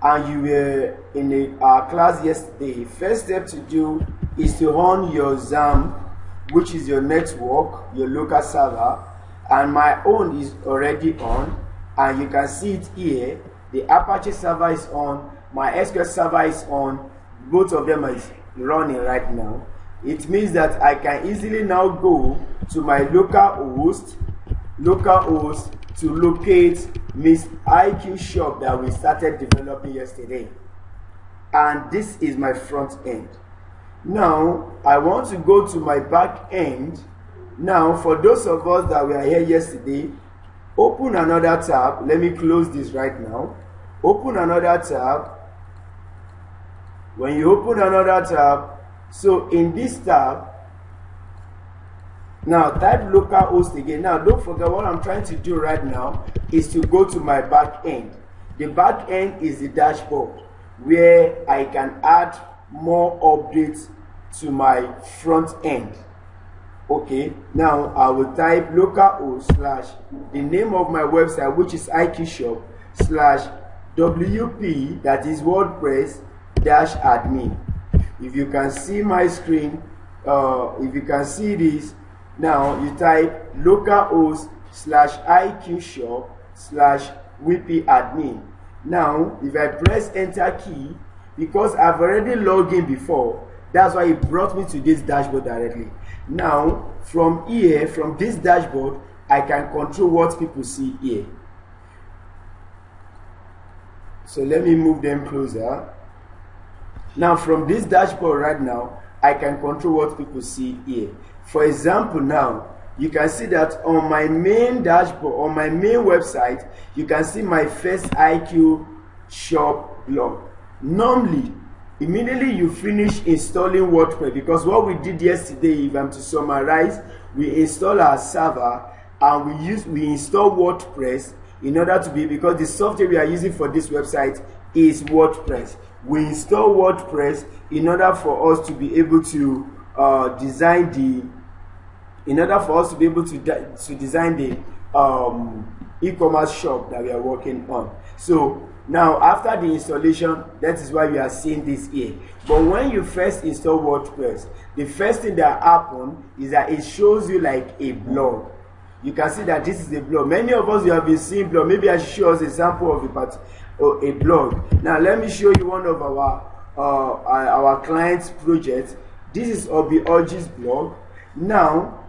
and you were in our class yesterday, first step to do is to on your XAMPP, which is your network, your local server, and my own is already on, and you can see it here. The Apache server is on, my SQL server is on, both of them are running right now. It means that I can easily now go to my local host to locate Miss IQ shop that we started developing yesterday. And this is my front end. Now I want to go to my back end. Now for those of us that were here yesterday, open another tab. Let me close this right now. Open another tab. When you open another tab, so in this tab, now type localhost again. Now don't forget, what I'm trying to do right now is to go to my back end. The back end is the dashboard where I can add more updates to my front end. Okay, now I will type localhost / the name of my website, which is IQ shop / WP, that is WordPress -admin. If you can see my screen, if you can see this, now you type localhost / IQ shop / WP admin. Now if I press enter key, because I've already logged in before, that's why it brought me to this dashboard directly. Now from here, from this dashboard, I can control what people see here. So let me move them closer. Now from this dashboard right now, I can control what people see here. For example, now you can see that on my main dashboard, on my main website, you can see my first IQ shop blog. Normally, immediately you finish installing WordPress, because what we did yesterday, if I'm to summarize, we install our server and we install WordPress in order to be, because the software we are using for this website is WordPress. We install WordPress in order for us to be able to design the e-commerce shop that we are working on. So now after the installation, that is why we are seeing this here. But when you first install WordPress, the first thing that happens is that it shows you like a blog. You can see that this is a blog. Many of us, you have been seeing blog. Maybe I should show us a sample of a blog. Now let me show you one of our clients' projects. This is Obiorji's blog. Now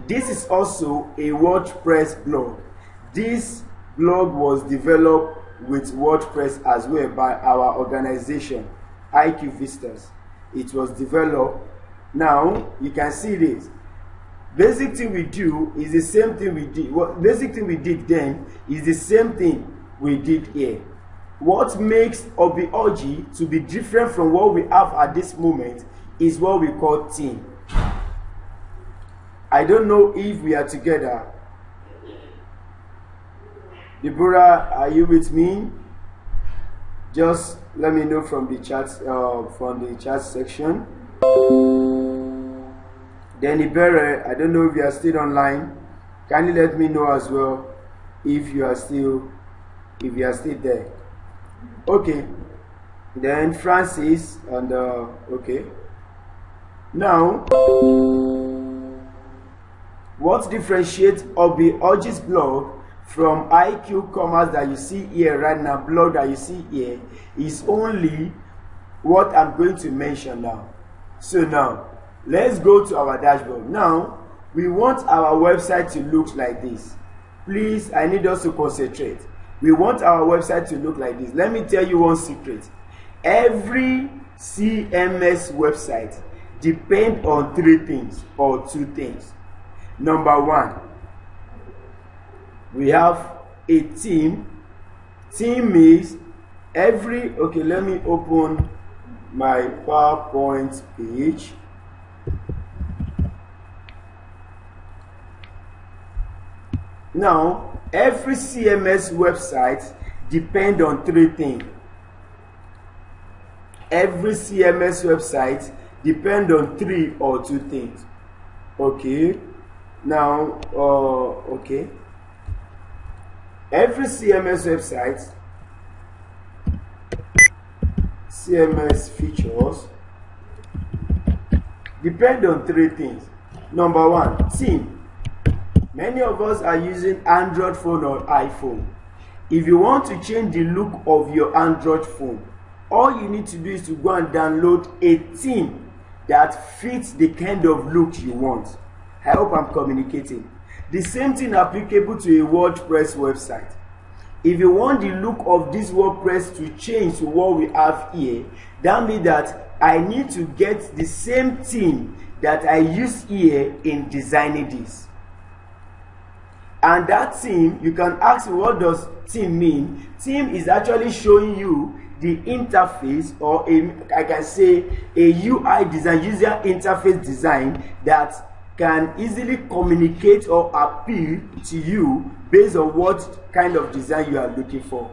this is also a WordPress blog. This blog was developed with WordPress as well by our organization, IQ Vistas. It was developed. Now you can see this. Basic thing we do is the same thing we did. What basic thing we did then is the same thing we did here. What makes Obiorji to be different from what we have at this moment is what we call theme. I don't know if we are together. Deborah, are you with me? Just let me know from the chat section. Then Ibere, I don't know if you are still online. Kindly let me know as well if you are still there. Okay. Then Francis and okay. Now, what differentiates Obiorji's blog from IQ Commerce that you see here right now, blog that you see here, is only what I'm going to mention now. So now, let's go to our dashboard. Now, we want our website to look like this. Please, I need us to concentrate. We want our website to look like this. Let me tell you one secret. Every CMS website depends on three things or two things. Number one, we have a theme. Theme is every, okay, let me open my PowerPoint page. Now, every CMS website depends on three things. Every CMS website depends on three or two things. Okay. Now, okay. Every CMS website CMS features depend on three things. Number one, theme. Many of us are using Android phone or iPhone. If you want to change the look of your Android phone, all you need to do is to go and download a theme that fits the kind of look you want. I hope I'm communicating. The same thing applicable to a WordPress website. If you want the look of this WordPress to change to what we have here, that means that I need to get the same theme that I use here in designing this. And that theme, you can ask me, what does theme mean? Theme is actually showing you the interface, or I can say a UI design, user interface design, that can easily communicate or appeal to you based on what kind of design you are looking for.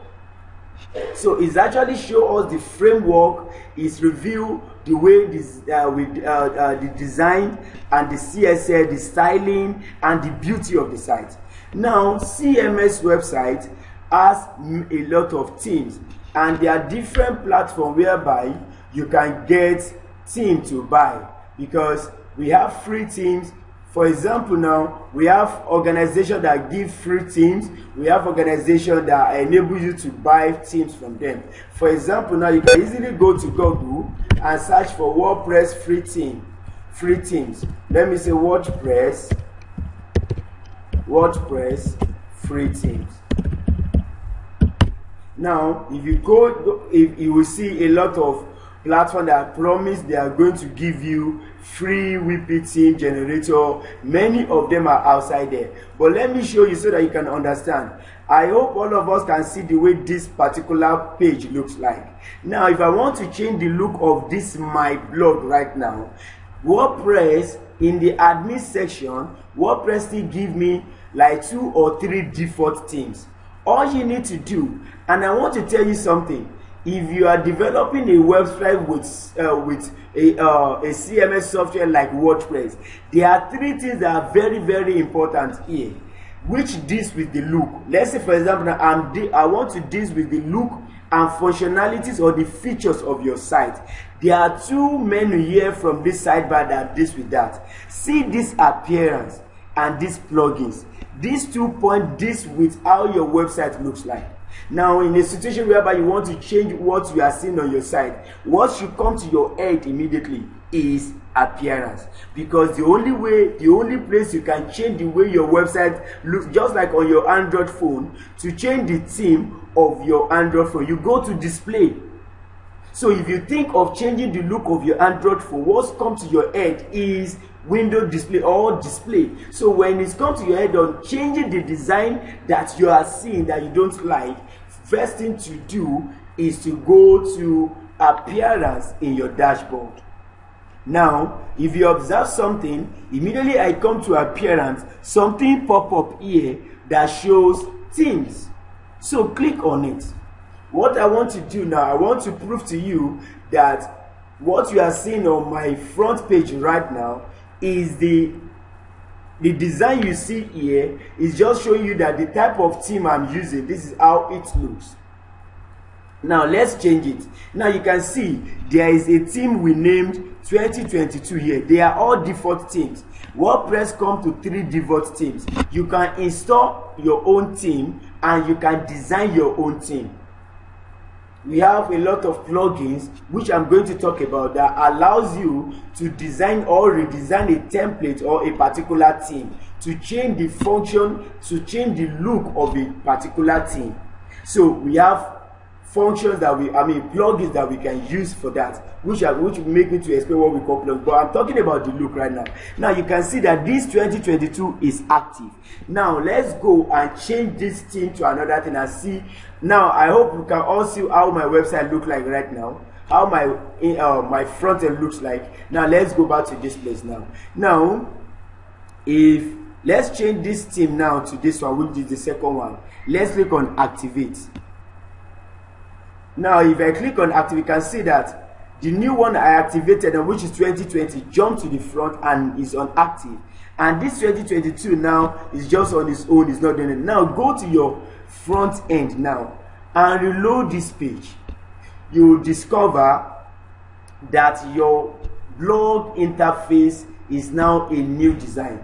So it's actually show us the framework, is review the way this the design and the CSS, the styling and the beauty of the site. Now CMS website has a lot of themes, and there are different platforms whereby you can get theme to buy, because we have free themes. For example, now we have organizations that give free themes. We have organizations that enable you to buy themes from them. For example, now you can easily go to Google and search for WordPress free themes. Let me say WordPress free themes. Now, if you go, if you will see a lot of platforms that promise they are going to give you free WP theme generator. Many of them are outside there, but let me show you so that you can understand. I hope all of us can see the way this particular page looks like. Now, if I want to change the look of this my blog right now, WordPress, in the admin section, WordPress still give me like 2 or 3 default themes. All you need to do, and I want to tell you something, if you are developing a website with a CMS software like WordPress, there are 3 things that are very, very important here, which deals with the look. Let's say, for example, I want to deal with the look and functionalities or the features of your site. There are 2 menus here from this sidebar that deals with that. See this appearance and these plugins. These 2 points deals with how your website looks like. Now, in a situation whereby you want to change what you are seeing on your site, what should come to your head immediately is appearance, because the only place you can change the way your website looks, just like on your Android phone, to change the theme of your Android phone, you go to display. So if you think of changing the look of your Android phone, what comes to your head is window display or display. So when it comes to your head on changing the design that you are seeing that you don't like, first thing to do is to go to appearance in your dashboard. Now, if you observe something, immediately I come to appearance, something pop up here that shows themes. So click on it. What I want to do now, I want to prove to you that what you are seeing on my front page right now is the design you see here is just showing you that the type of theme I'm using, this is how it looks. Now let's change it. Now you can see there is a theme we named 2022 here. They are all default themes. WordPress comes to 3 default themes. You can install your own theme and you can design your own theme. We have a lot of plugins which I'm going to talk about that allows you to design or redesign a template or a particular theme, to change the function, to change the look of a particular theme. So we have functions that plugins that we can use for that, which will make me to explain what we call plugins. But I'm talking about the look right now. Now you can see that this 2022 is active. Now let's go and change this theme to another thing and see. Now I hope you can all see how my website look like right now, how my front end looks like. Now let's go back to this place now. Now let's change this theme now to this one, which is the second one. Let's click on activate. Now if I click on active, you can see that the new one I activated, which is 2020, jumped to the front and is on active. And this 2022 now is just on its own, it's not doing it. Now go to your front end now and reload this page. you will discover that your blog interface is now a new design.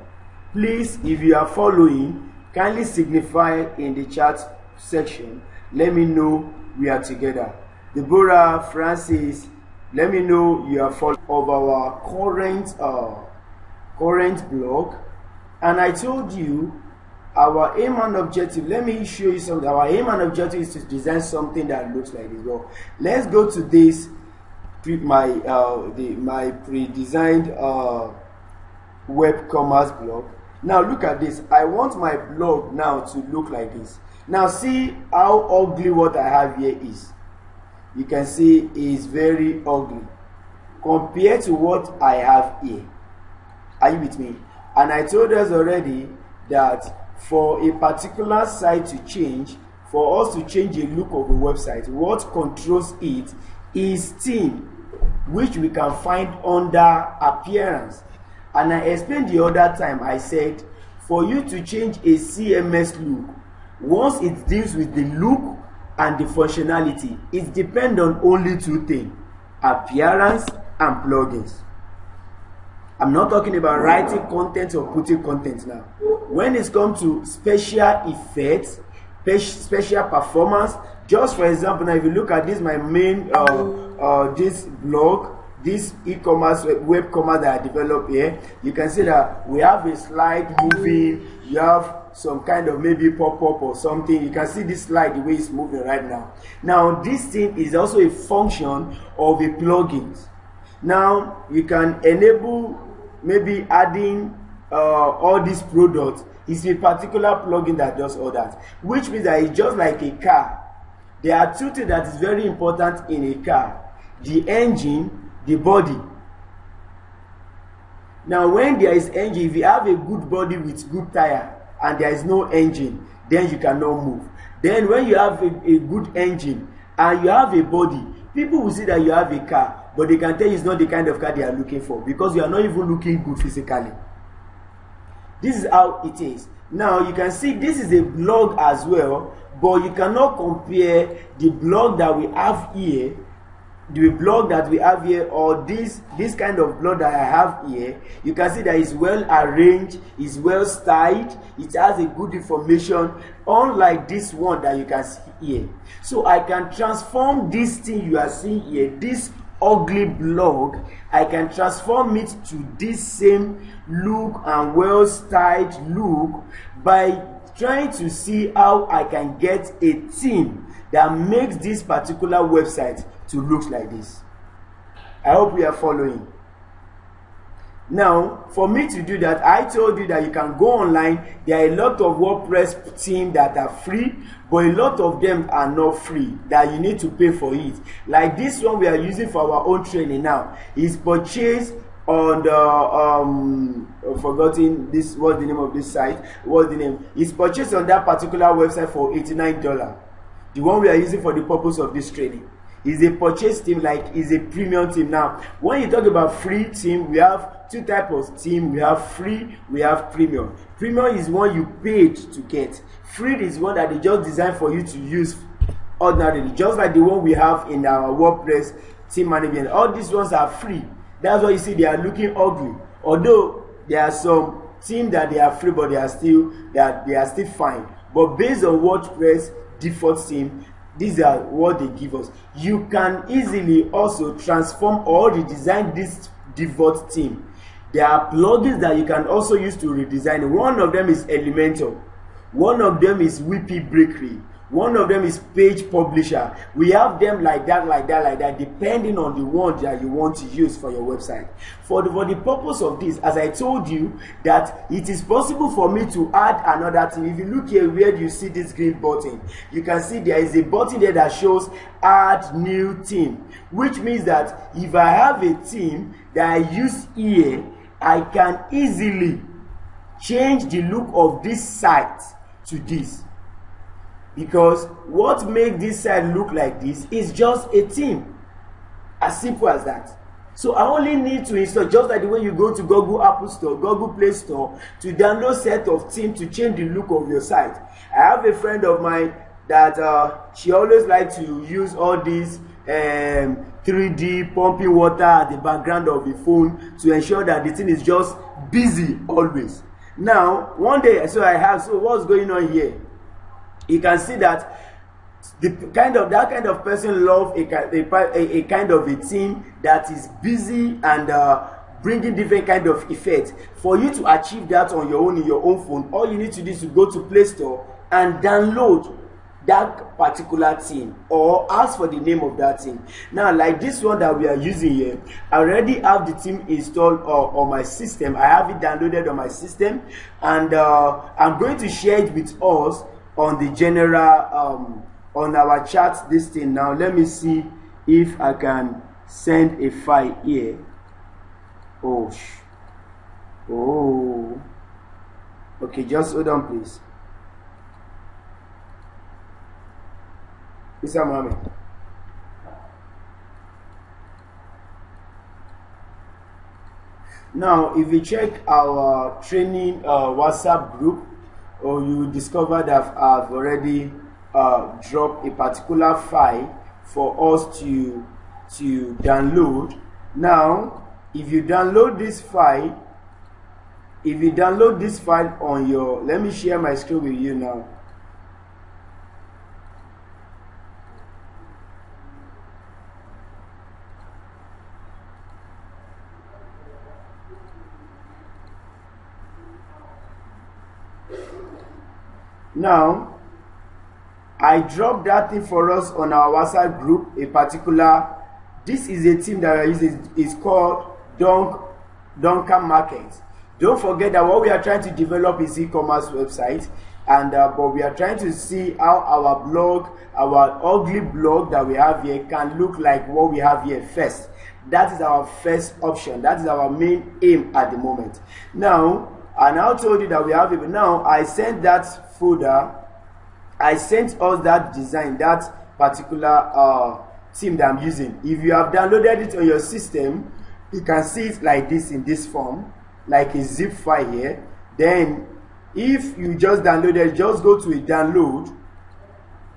Please, if you are following, kindly signify in the chat section. Let me know we are together. Deborah, Francis, let me know you are following of our current blog. And I told you our aim and objective. Let me show you something. Our aim and objective is to design something that looks like this. Well, let's go to this my pre-designed Woocommerce blog. Now look at this. I want my blog now to look like this. Now see how ugly what I have here is. You can see it's very ugly compared to what I have here. Are you with me? And I told us already that for a particular site to change, for us to change the look of a website, what controls it is theme, which we can find under appearance. And I explained the other time, I said for you to change a CMS look, once it deals with the look and the functionality, it depends on only two things: appearance and plugins. I'm not talking about writing content or putting content now. When it comes to special effects, special performance, just for example, now if you look at this, my main this blog, this e-commerce web commerce that I developed here, you can see that we have a slide moving. You have some kind of maybe pop-up or something. You can see this slide the way it's moving right now. Now this thing is also a function of a plugin. Now you can enable maybe adding all these products. It's a particular plugin that does all that, which means that it's just like a car. There are two things that is very important in a car: the engine, the body. Now when there is engine, if you have a good body with good tire and there is no engine, then you cannot move. Then when you have a good engine and you have a body, people will see that you have a car, but they can tell you it's not the kind of car they are looking for, because you are not even looking good physically. This is how it is. Now you can see this is a blog as well, but you cannot compare the blog that we have here, the blog that we have here, or this kind of blog that I have here. You can see that it's well arranged, it's well styled, it has a good information, unlike this one that you can see here. So I can transform this thing you are seeing here, this ugly blog, I can transform it to this same look and well styled look by trying to see how I can get a theme that makes this particular website to look like this. I hope we are following. Now, for me to do that, I told you that you can go online. There are a lot of WordPress themes that are free, but a lot of them are not free, that you need to pay for it. Like this one we are using for our own training now is purchased on the forgotten this, what's the name of this site, what's the name, it's purchased on that particular website for $89. The one we are using for the purpose of this training is a purchase theme, like is a premium theme. Now when you talk about free theme, we have two types of theme. We have free, we have premium. Premium is one you paid to get. Free is one that they just designed for you to use ordinarily, just like the one we have in our WordPress theme management. All these ones are free. That's why you see they are looking ugly, although there are some themes that they are free, but they are still fine. But based on WordPress default theme, these are what they give us. You can easily also transform or redesign this default theme. There are plugins that you can also use to redesign. One of them is Elementor. One of them is WP Bakery. One of them is Page Publisher. We have them like that, depending on the one that you want to use for your website. For the purpose of this, as I told you, that it is possible for me to add another thing. If you look here where you see this green button, you can see there is a button there that shows Add New Theme, which means that if I have a theme that I use here, I can easily change the look of this site to this. Because what makes this site look like this is just a theme. As simple as that. So I only need to install, just like the way you go to Google Apple Store, Google Play Store, to download set of themes to change the look of your site. I have a friend of mine that she always likes to use all these 3D pumping water at the background of the phone to ensure that the thing is just busy always. Now one day, so what's going on here? You can see that that kind of person love a kind of a team that is busy and bringing different kind of effect. For you to achieve that on your own in your own phone, all you need to do is to go to Play Store and download that particular theme or ask for the name of that theme. Now, like this one that we are using here, I already have the theme installed on my system. I have it downloaded on my system, and I'm going to share it with us on the general on our chat this thing. Now let me see if I can send a file here. Okay, just hold on please. Mr. Mohammed. Now if you check our training WhatsApp group, you discover that I've already dropped a particular file for us to download. Now if you download this file, on your, let me share my screen with you now. Now I dropped that thing for us on our WhatsApp group. This is a team that I use. It's called Dunker Market. Don't forget that what we are trying to develop is e-commerce website, and but we are trying to see how our blog, our ugly blog that we have here, can look like what we have here first. That is our first option. That is our main aim at the moment. Now, I now told you that we have it. Now I sent that folder. I sent us that design, that particular theme that I'm using. If you have downloaded it on your system, you can see it like this, in this form, like a zip file here. Then if you just downloaded, just go to a download.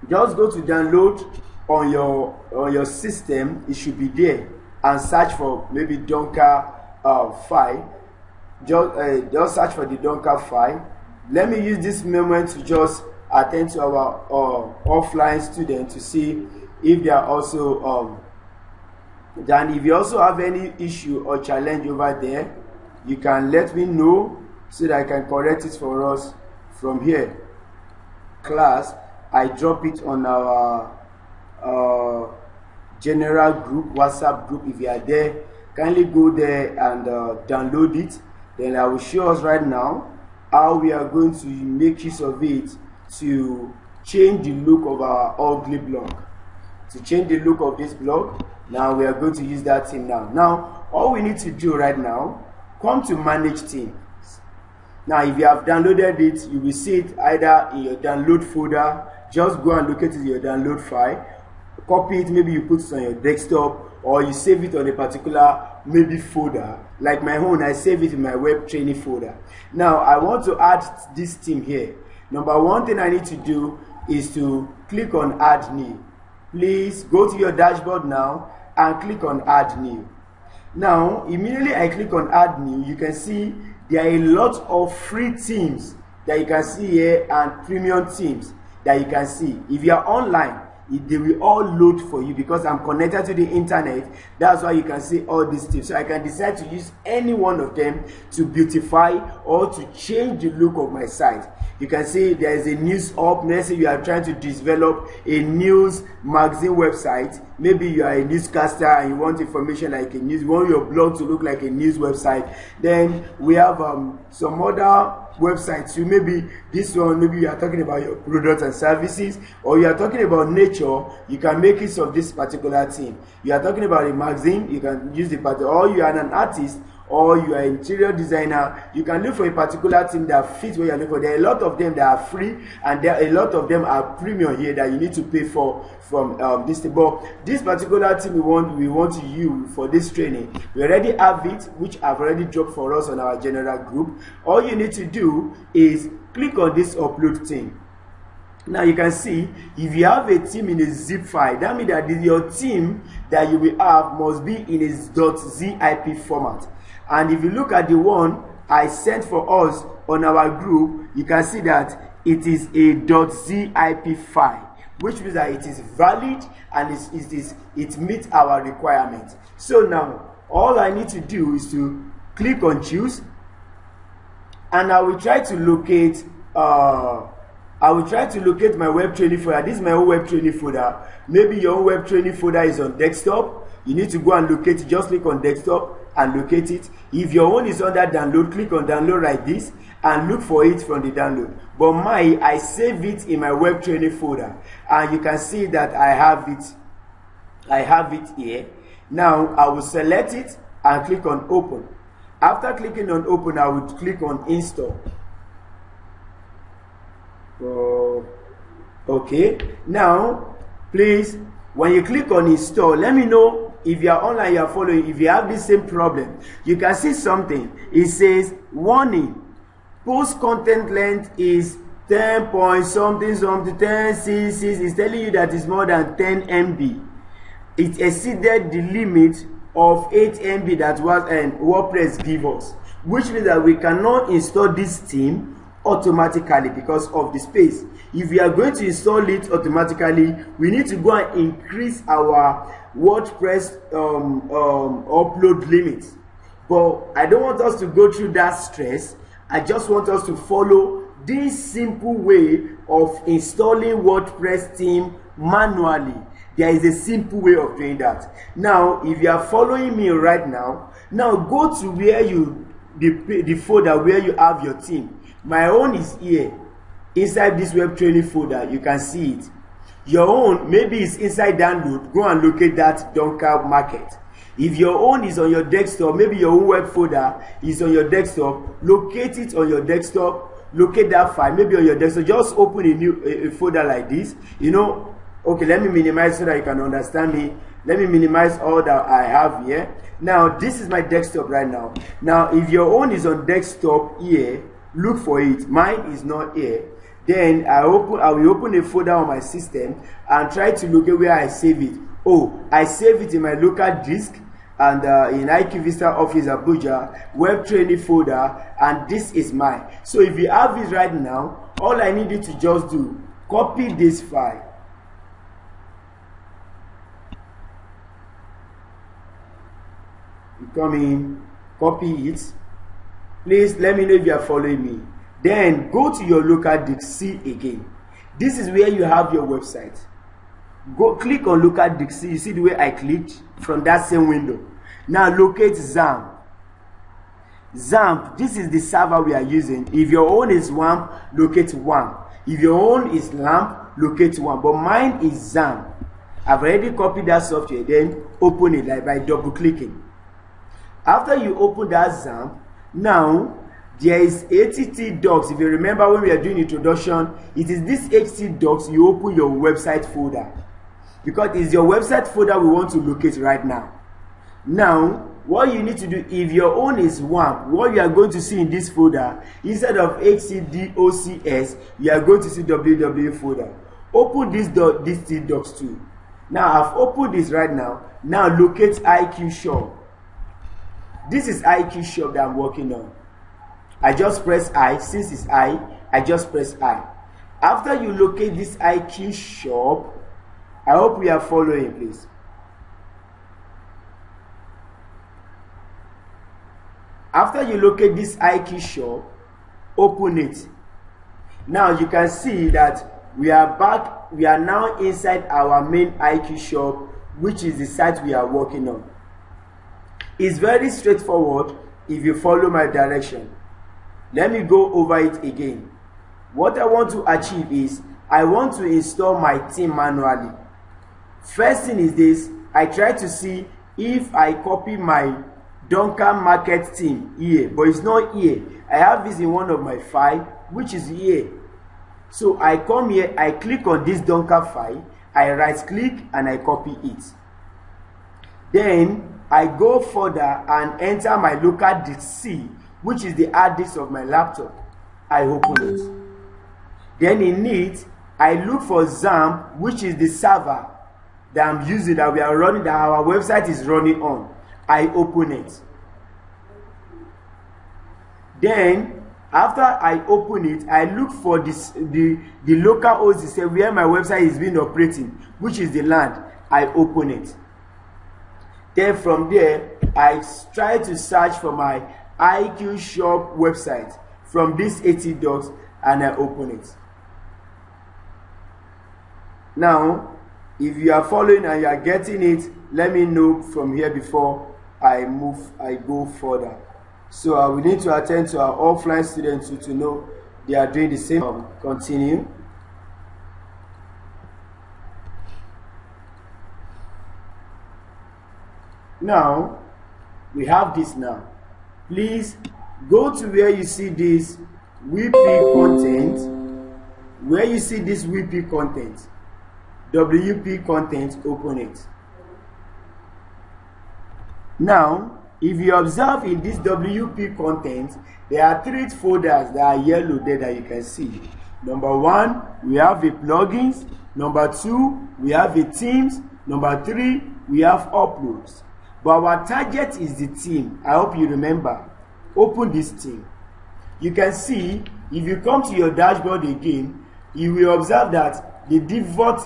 Just go to download on your system. It should be there, and search for maybe Dunker file. Just search for the Dunker file. Let me use this moment to just attend to our offline students to see if they are also then if you also have any issue or challenge over there, you can let me know so that I can correct it for us from here. Class, I drop it on our general group, WhatsApp group. If you are there, kindly go there and download it. Then I will show us right now how we are going to make use of it to change the look of our ugly blog. To change the look of this blog, now we are going to use that theme now. Now, all we need to do right now, come to manage themes. Now, if you have downloaded it, you will see it either in your download folder. Just go and locate it in your download file. Copy it, maybe you put it on your desktop, or you save it on a particular maybe folder. Like my own, I save it in my web training folder. Now, I want to add this theme here. Number one thing I need to do is to click on Add New. Please go to your dashboard now and click on Add New. Now, immediately I click on Add New, you can see there are a lot of free themes that you can see here and premium themes that you can see. If you are online, they will all load for you because I'm connected to the internet. That's why you can see all these tips. So I can decide to use any one of them to beautify or to change the look of my site. You can see there is a news up. Let's say you are trying to develop a news magazine website. Maybe you are a newscaster and you want information like a news. You want your blog to look like a news website. Then we have some other websites. So maybe this one, maybe you are talking about your products and services, or you are talking about nature. You can make use of this particular theme. You are talking about a magazine. You can use the particular. Or you are an artist, or you are an interior designer, you can look for a particular theme that fits what you are looking for. There are a lot of them that are free, and there are a lot of them are premium here that you need to pay for from this thing. But this particular theme we want to use for this training, we already have it, which I've already dropped for us on our general group. All you need to do is click on this upload thing. Now you can see if you have a theme in a zip file, that means that your theme that you will have must be in a .zip format. And if you look at the one I sent for us on our group, you can see that it is a .zip file, which means that it is valid and it meets our requirement. So now all I need to do is to click on choose, and I will try to locate my web training folder. This is my own web training folder. Maybe your own web training folder is on desktop. You need to go and locate it. Just click on desktop and locate it. If your own is under download, click on download like this and look for it from the download. But I save it in my web training folder, and you can see that I have it here. Now I will select it and click on open. After clicking on open, I would click on install. Okay, now please, when you click on install, let me know if you are online, you are following. If you have the same problem, you can see something. It says warning, post content length is 10 point something 10cc. Is telling you that it's more than 10 MB. It exceeded the limit of 8 MB that WordPress gives us, which means that we cannot install this theme automatically because of the space. If we are going to install it automatically, we need to go and increase our WordPress upload limit. But I don't want us to go through that stress. I just want us to follow this simple way of installing WordPress theme manually. There is a simple way of doing that. Now, if you are following me right now, go to where the folder where you have your theme. My own is here, inside this web training folder. You can see it. Your own, maybe it's inside download. Go and locate that Donker Market. If your own is on your desktop, maybe your own web folder is on your desktop, locate it on your desktop, locate that file, maybe on your desktop. Just open a new folder like this. Okay, let me minimize so that you can understand me. Let me minimize all that I have here. Now, this is my desktop right now. Now, if your own is on desktop here, look for it. Mine is not here. Then I will open a folder on my system and try to look at where I save it. I save it in my local disk and in IQ Vista Office Abuja web training folder, and this is mine. So if you have it right now, all I need you to just do, copy this file. You come in, copy it. Please let me know if you are following me. Then go to your local disk C again. This is where you have your website. Go click on local disk C. You see the way I clicked from that same window. Now locate XAMPP. XAMPP, this is the server we are using. If your own is WAMP, locate WAMP. If your own is LAMP, locate WAMP. But mine is XAMPP. I've already copied that software. Then open it like by double clicking. After you open that XAMPP, now there is HTTP docs. If you remember when we are doing introduction, it is this HTTP docs you open your website folder, because it's your website folder we want to locate right now. Now what you need to do, if your own is WAMP, what you are going to see in this folder, instead of HTTPDOCS, you are going to see www folder. Open this docs too. Now I've opened this right now. Now locate IQ Shop. This is IQ Shop that I'm working on. I just press I. Since it's I just press I. After you locate this IQ Shop, I hope we are following, please. After you locate this IQ Shop, open it. Now you can see that we are back. We are now inside our main IQ Shop, which is the site we are working on. It's very straightforward if you follow my direction. Let me go over it again. What I want to achieve is, I want to install my theme manually. First thing is this, I try to see if I copy my Donker Market theme here, but it's not here. I have this in one of my files, which is here. So I come here, I click on this Donker file, I right click and I copy it. Then I go further and enter my local disk C, which is the hard disk of my laptop. I open it. Then in it, I look for XAMPP, which is the server that I'm using, that we are running, that our website is running on. I open it. Then after I open it, I look for this the local host to say where my website is being operating, which is the land. I open it. Then from there, I try to search for my IQ shop website from these 80 dots, and I open it. Now, if you are following and you are getting it, let me know from here before I go further. So we need to attend to our offline students to know they are doing the same. Continue. Now, we have this now. Please go to where you see this WP content. Where you see this WP content, WP content, open it. Now, if you observe in this WP content, there are 3 folders that are yellow there that you can see. Number 1, we have the plugins. Number 2, we have the themes. Number 3, we have uploads. But our target is the theme. I hope you remember. Open this theme. You can see, if you come to your dashboard again, you will observe that the default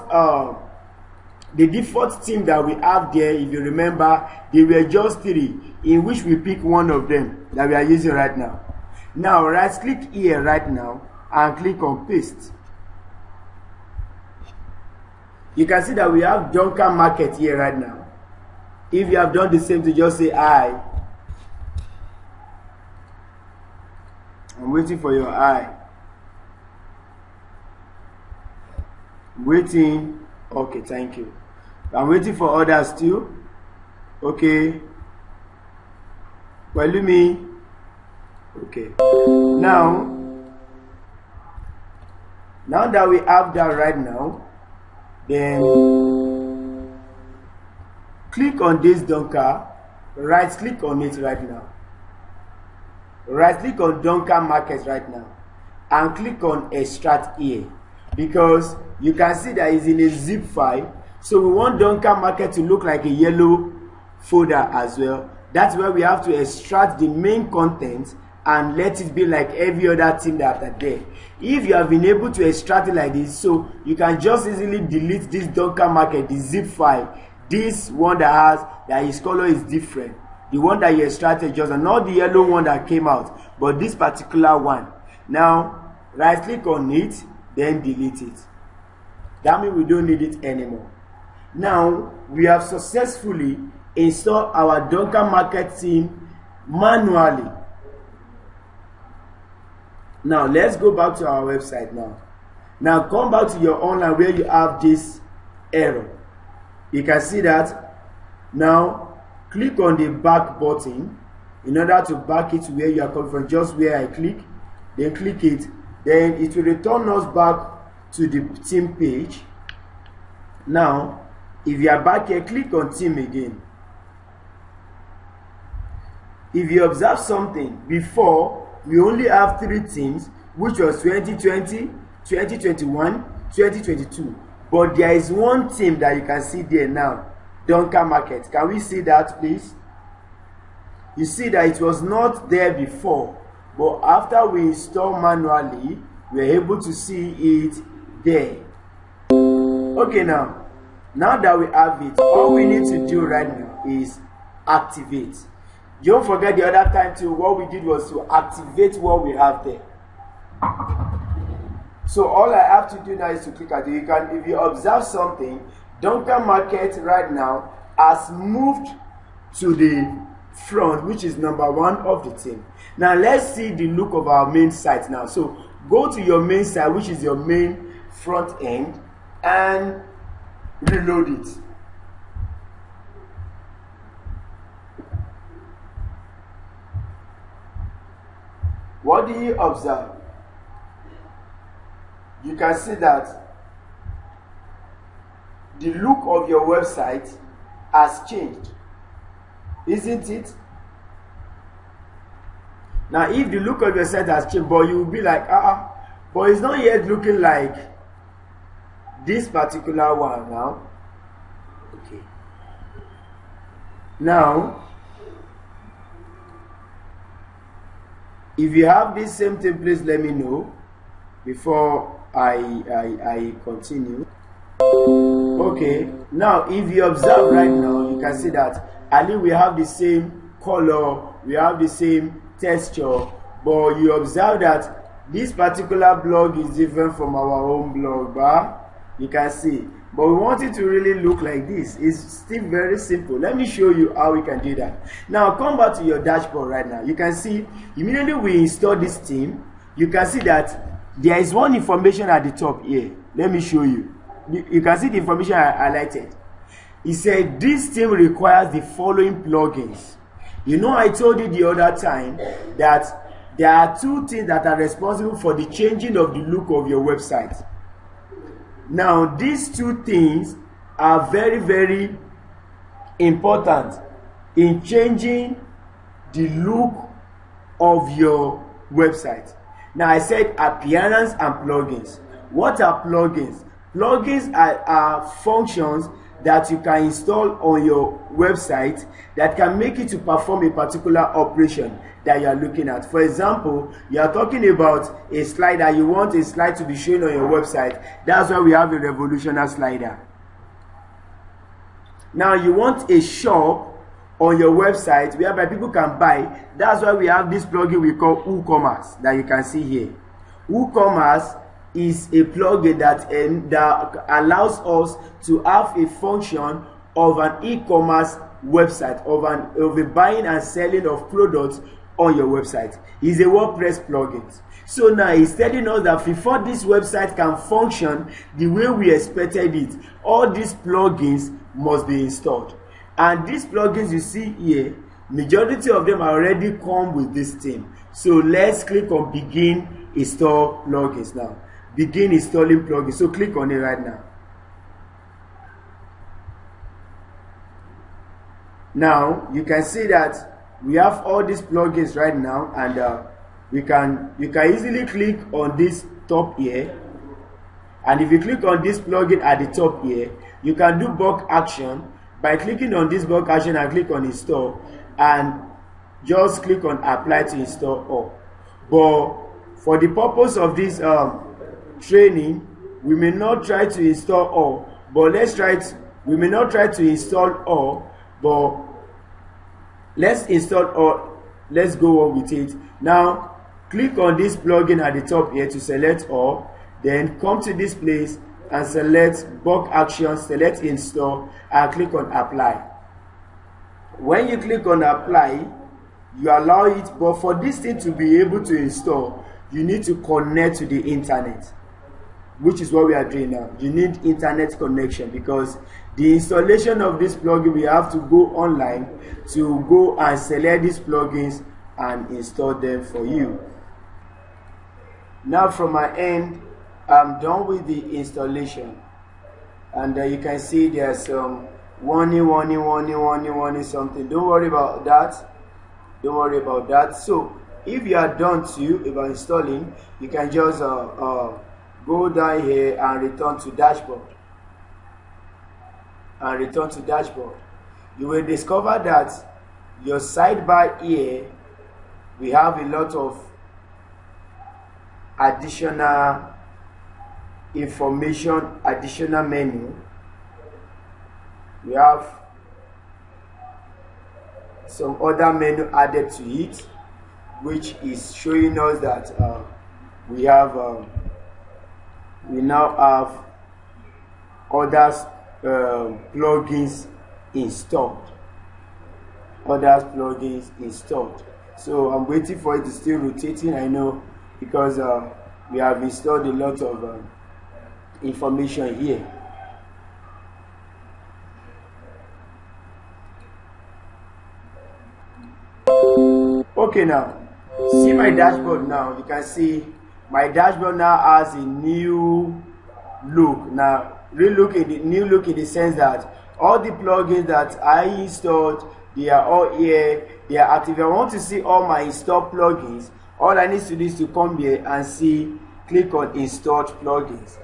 theme that we have there, if you remember, they were just 3, in which we pick one of them that we are using right now. Now, right click here right now and click on paste. You can see that we have Duncan Market here right now. If you have done the same thing, just say I. I'm waiting for your I. Waiting. Okay, thank you. I'm waiting for others too. Okay. Well, me. Okay. Now that we have that right now, then click on this Duncan. Right click on it right now. Right click on Duncan Market right now and click on extract here, because you can see that it's in a zip file. So we want Duncan Market to look like a yellow folder as well. That's where we have to extract the main content and let it be like every other thing that are there. If you have been able to extract it like this, so you can just easily delete this Duncan Market, the zip file, this one that his color is different, the one that you extracted, just not the yellow one that came out, but this particular one. Now right click on it, then delete it. That means we don't need it anymore. Now we have successfully installed our Duncan Market theme manually. Now let's go back to our website now. Now come back to your online where you have this error. You can see that. Now click on the back button in order to back it to where you are coming from, just where I click, then click it, then it will return us back to the theme page. Now if you are back here, click on theme again. If you observe something, before we only have 3 themes, which was 2020, 2021, 2022, but there is one theme that you can see there now, Duncan Market. Can we see that, please? You see that it was not there before, but after we install manually, we are able to see it there. Okay, now that we have it, all we need to do right now is activate. Don't forget the other time too, what we did was to activate what we have there. So all I have to do now is to click at it. You can, if you observe something, Duncan Market right now has moved to the front, which is number 1 of the theme. Now let's see the look of our main site now. So go to your main site, which is your main front end, and reload it. What do you observe? You can see that the look of your website has changed, isn't it? Now if the look of your site has changed, but you will be like, but it's not yet looking like this particular one now. Okay. Now, if you have this same thing, please let me know before I continue. Okay, now if you observe right now, you can see that Ali, we have the same color, we have the same texture, but you observe that this particular blog is different from our own blog, but you can see. But we want it to really look like this. It's still very simple. Let me show you how we can do that. Now come back to your dashboard right now. You can see immediately we install this theme, you can see that there is one information at the top here. Let me show you. You can see the information I highlighted. It said this theme requires the following plugins. You know, I told you the other time that there are two things that are responsible for the changing of the look of your website. Now, these two things are very, very important in changing the look of your website. Now, I said appearance and plugins. What are plugins? Plugins are functions that you can install on your website that can make it to perform a particular operation that you are looking at. For example, you are talking about a slider. You want a slide to be shown on your website. That's why we have a revolutionary slider. Now you want a shop on your website whereby people can buy. That's why we have this plugin we call Woocommerce that you can see here. Woocommerce is a plugin that allows us to have a function of an e-commerce website, of a buying and selling of products on your website. It's a WordPress plugin. So now it's telling us that before this website can function the way we expected it, all these plugins must be installed. And these plugins you see here, majority of them already come with this theme. So let's click on begin install plugins now. Begin installing plugins. So click on it right now. Now you can see that we have all these plugins right now, and you can easily click on this top here, and if you click on this plugin at the top here, you can do bulk action by clicking on this bulk action and click on install, and just click on apply to install all. But for the purpose of this training, we may not try to install all, but we may not try to install all, but let's install all. Let's go on with it. Now click on this plugin at the top here to select all, then come to this place and select bulk action, select install, and click on apply. When you click on apply, you allow it, but for this thing to be able to install, you need to connect to the internet, which is what we are doing now. You need internet connection, because the installation of this plugin, we have to go online to go and select these plugins and install them for you. Now from my end, I'm done with the installation, and you can see there's some warning something. Don't worry about that. Don't worry about that. So if you are done too about installing, you can just go down here and return to dashboard. You will discover that your sidebar here, we have a lot of additional information, additional menu. We have some other menu added to it, which is showing us that we now have other plugins installed. So I'm waiting for it to still rotating. I know, because we have installed a lot of information here. Okay, now see my dashboard. Now you can see my dashboard now has a new look. Now new look in the sense that all the plugins that I installed, they are all here, they are active. If I want to see all my installed plugins, all I need to do is to come here and see, click on installed plugins.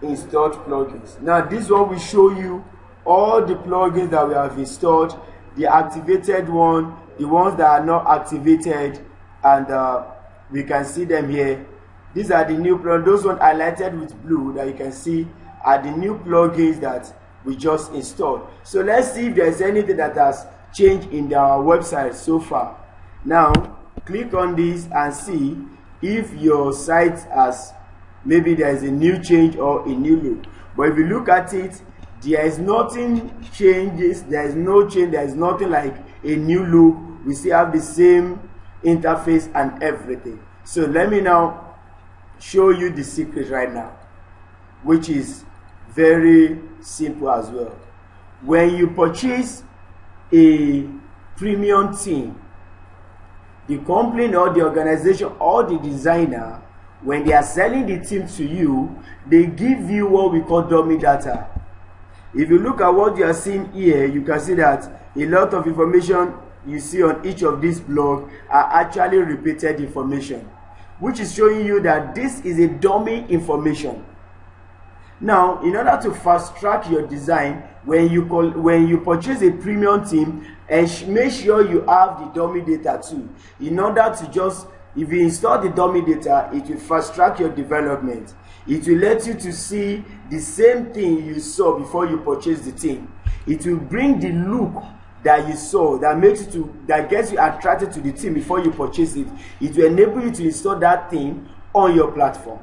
installed plugins. Now this one will show you all the plugins that we have installed, the activated one, the ones that are not activated, and we can see them here. These are the new plugins. Those ones highlighted with blue that you can see are the new plugins that we just installed. So let's see if there's anything that has changed in our website so far. Now click on this and see if your site has, maybe there's a new change or a new look. But if you look at it, there is nothing changes, there is no change, there is nothing like a new look. We still have the same interface and everything. So let me now show you the secret right now, which is very simple as well. When you purchase a premium theme, the company or the organization or the designer, when they are selling the theme to you, they give you what we call dummy data. If you look at what you are seeing here, you can see that a lot of information you see on each of these blogs are actually repeated information, which is showing you that this is a dummy information. Now, in order to fast track your design, when you purchase a premium theme, and make sure you have the dummy data too. In order to just, if you install the dummy data, it will fast track your development. It will let you to see the same thing you saw before you purchase the theme. It will bring the look that you saw, that gets you attracted to the theme before you purchase it. It will enable you to install that theme on your platform.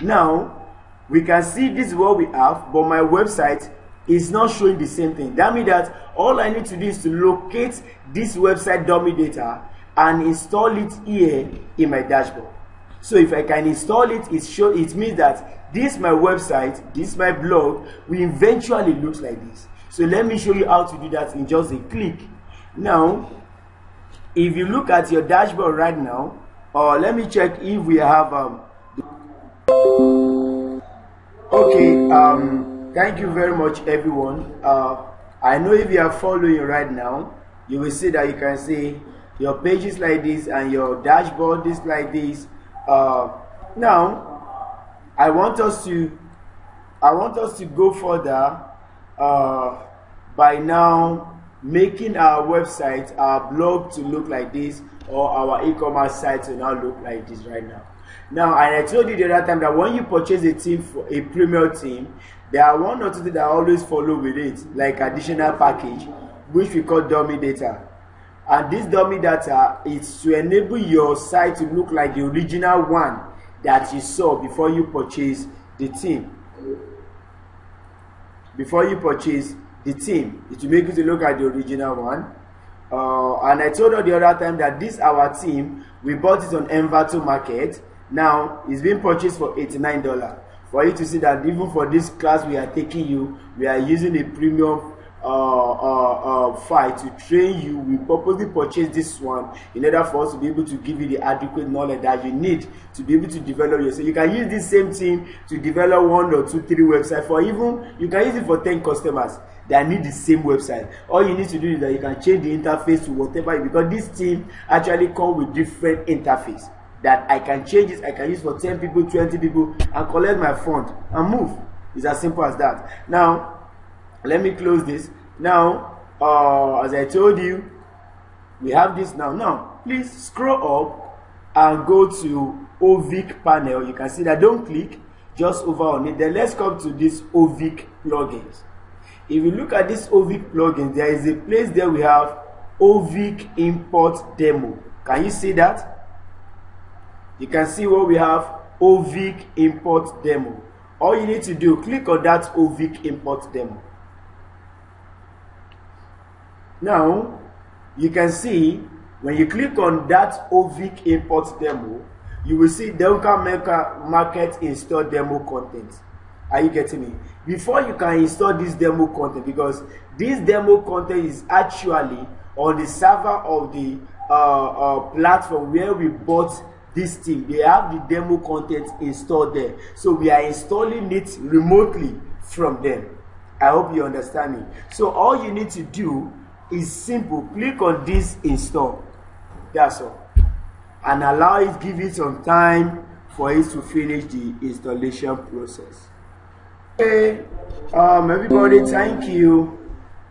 Now we can see this is what we have, but my website is not showing the same thing. That means that all I need to do is to locate this website dummy data and install it here in my dashboard. So if I can install it, it means that this my website, this my blog will eventually look like this. So let me show you how to do that in just a click. Now, if you look at your dashboard right now, or let me check if we have thank you very much, everyone. I know if you are following right now, you will see that you can see your pages like this and your dashboard is like this. Now, I want us to go further by now making our website, our blog to look like this, or our e-commerce site to now look like this right now. Now, and I told you the other time that when you purchase a theme, for a premium theme, there are one or two things that always follow with it, like additional package, which we call dummy data. And this dummy data is to enable your site to look like the original one that you saw before you purchase the theme. Before you purchase the theme, it will make you to look at the original one. And I told you the other time that this our theme, we bought it on Envato Market. Now it's being purchased for $89. For you to see that even for this class we are taking you, we are using a premium file to train you. We purposely purchase this one in order for us to be able to give you the adequate knowledge that you need to be able to develop yourself. You can use this same theme to develop 1 or 2, 3 websites, for even you can use it for 10 customers that need the same website. All you need to do is that you can change the interface to whatever, because this theme actually comes with different interface that I can change it. I can use for 10 people, 20 people, and collect my fund and move. It's as simple as that. Now let me close this. Now as I told you, we have this now. Now please scroll up and go to OVIC panel. You can see that. Don't click, just over on it. Then let's come to this OVIC plugins. If you look at this OVIC plugin, there is a place there we have OVIC import demo. Can you see that? You can see what we have, OVIC import demo. All you need to do, click on that OVIC import demo. Now you can see when you click on that OVIC import demo, you will see Woocommerce market install demo content. Are you getting me? Before you can install this demo content, because this demo content is actually on the server of the platform where we bought this thing. They have the demo content installed there, so we are installing it remotely from them. I hope you understand me. So all you need to do is simple, click on this install. That's all, and allow it, give it some time for it to finish the installation process. Okay, everybody, thank you.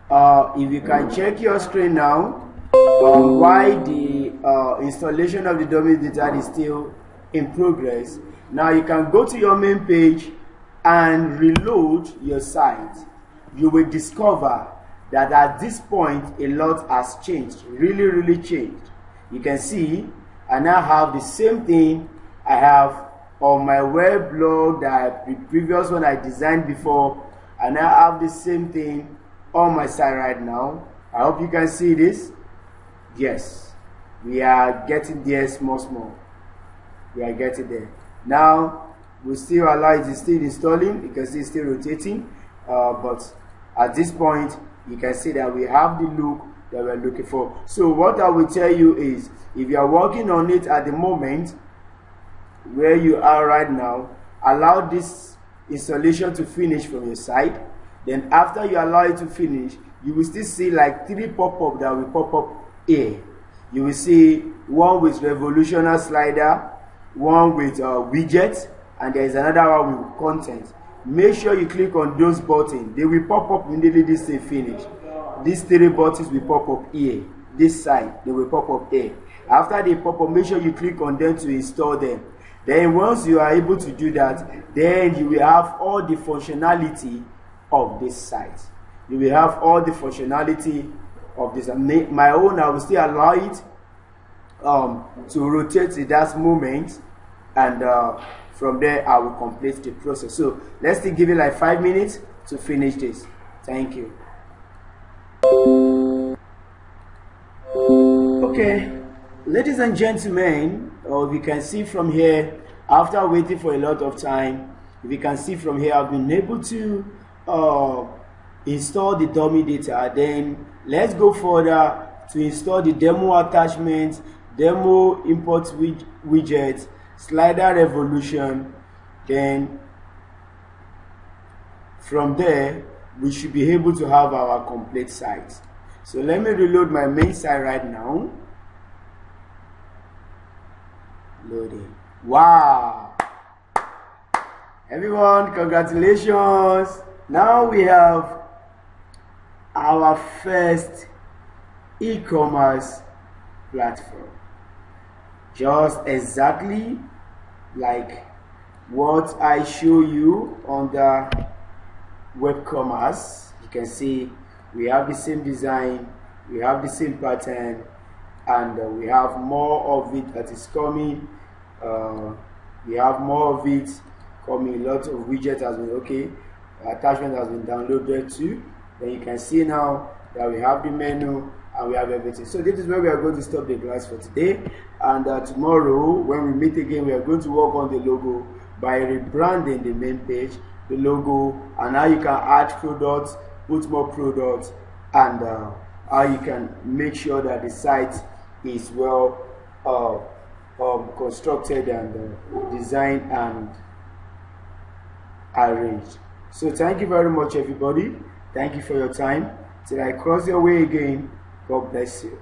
If you can check your screen now, why the installation of the dummy data is still in progress. Now you can go to your main page and reload your site. You will discover that at this point a lot has changed, really changed. You can see I now have the same thing I have on my web blog, that the previous one I designed before. I now have the same thing on my site right now. I hope you can see this. Yes, we are getting there small. We are getting there. Now we still allow it, is still installing. You can see it's still rotating, but at this point you can see that we have the look that we're looking for. So what I will tell you is, if you are working on it at the moment where you are right now, allow this installation to finish from your side. Then after you allow it to finish, you will still see like 3 pop-up that will pop up here. You will see one with revolutionary slider, one with widget, and there is another one with content. Make sure you click on those buttons. They will pop up immediately this thing finish. These 3 buttons will pop up here. This side, they will pop up here. After they pop up, make sure you click on them to install them. Then once you are able to do that, then you will have all the functionality of this site. You will have all the functionality of this. My own, I will still allow it to rotate at that moment, and from there I will complete the process. So let's still give it like 5 minutes to finish this. Thank you. Okay, ladies and gentlemen, if you can see from here, after waiting for a lot of time, if you can see from here, I've been able to install the dummy data. Then let's go further to install the demo attachment, demo import widget, slider revolution. Then from there we should be able to have our complete site. So let me reload my main site right now. Loading. Wow, everyone, congratulations. Now we have our first e-commerce platform, just exactly like what I show you on the Woocommerce. You can see we have the same design, we have the same pattern, and we have more of it that is coming. We have more of it coming. Lots of widgets has been attachment has been downloaded too. Then you can see now that we have the menu and we have everything. So this is where we are going to stop the class for today, and tomorrow when we meet again, we are going to work on the logo by rebranding the main page, the logo, and how you can add products, put more products, and how you can make sure that the site is well constructed and designed and arranged. So thank you very much, everybody. Thank you for your time. Till I cross your way again, God bless you.